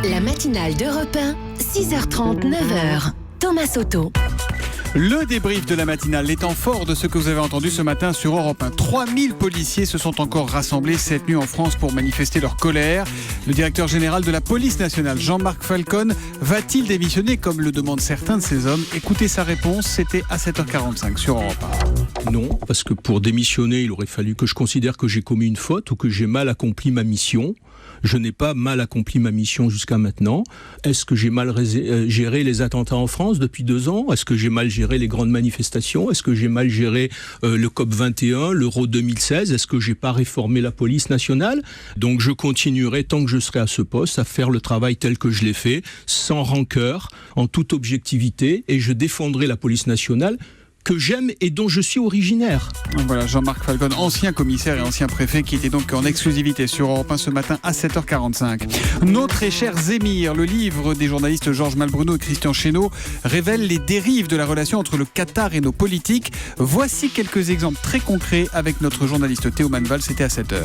La matinale d'Europe 1, 6h30, 9h. Thomas Soto. Le débrief de la matinale, les temps forts de ce que vous avez entendu ce matin sur Europe 1. 3000 policiers se sont encore rassemblés cette nuit en France pour manifester leur colère. Le directeur général de la police nationale, Jean-Marc Falcone, va-t-il démissionner comme le demandent certains de ces hommes? Écoutez sa réponse, c'était à 7h45 sur Europe 1. Non, parce que pour démissionner, il aurait fallu que je considère que j'ai commis une faute ou que j'ai mal accompli ma mission. Je n'ai pas mal accompli ma mission jusqu'à maintenant. Est-ce que j'ai mal géré les attentats en France depuis 2 ans? Est-ce que j'ai mal géré les grandes manifestations? Est-ce que j'ai mal géré le COP21, l'Euro 2016? Est-ce que j'ai pas réformé la police nationale? Donc je continuerai tant que je serai à ce poste à faire le travail tel que je l'ai fait, sans rancœur, en toute objectivité, et je défendrai la police nationale que j'aime et dont je suis originaire. Voilà, Jean-Marc Falcone, ancien commissaire et ancien préfet, qui était donc en exclusivité sur Europe 1 ce matin à 7h45. Nos très chers émirs, le livre des journalistes Georges Malbruno et Christian Chesneau révèle les dérives de la relation entre le Qatar et nos politiques. Voici quelques exemples très concrets avec notre journaliste Théo Manval, c'était à 7h.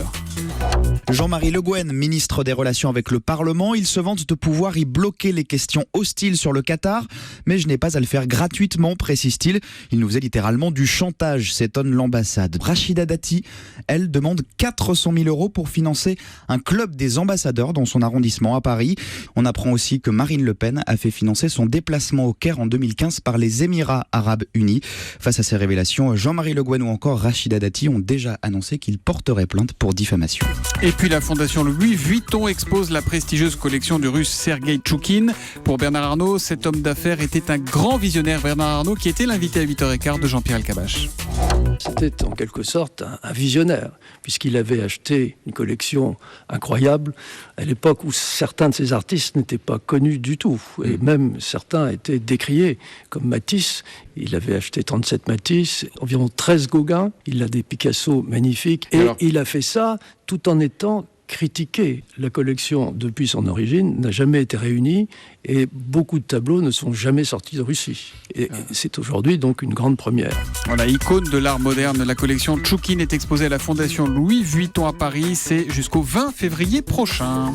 Jean-Marie Le Guen, ministre des Relations avec le Parlement, il se vante de pouvoir y bloquer les questions hostiles sur le Qatar, mais je n'ai pas à le faire gratuitement, précise-t-il. Il nous faisait littéralement du chantage, s'étonne l'ambassade. Rachida Dati, elle, demande 400 000 € pour financer un club des ambassadeurs dans son arrondissement à Paris. On apprend aussi que Marine Le Pen a fait financer son déplacement au Caire en 2015 par les Émirats Arabes Unis. Face à ces révélations, Jean-Marie Le Guen ou encore Rachida Dati ont déjà annoncé qu'ils porteraient plainte pour diffamation. Et puis la fondation Louis Vuitton expose la prestigieuse collection du russe Sergueï Tchoukine. Pour Bernard Arnault, cet homme d'affaires était un grand visionnaire. Bernard Arnault qui était l'invité à 8h15 de Jean-Pierre Elkabbach. C'était en quelque sorte un visionnaire, puisqu'il avait acheté une collection incroyable à l'époque où certains de ces artistes n'étaient pas connus du tout. Et même certains étaient décriés, comme Matisse. Il avait acheté 37 Matisse, environ 13 Gauguin. Il a des Picasso magnifiques. Et il a fait ça tout en étant critiqué. La collection, depuis son origine, n'a jamais été réunie et beaucoup de tableaux ne sont jamais sortis de Russie. Et c'est aujourd'hui donc une grande première. Voilà, icône de l'art moderne, la collection Tchoukine est exposée à la fondation Louis Vuitton à Paris. C'est jusqu'au 20 février prochain.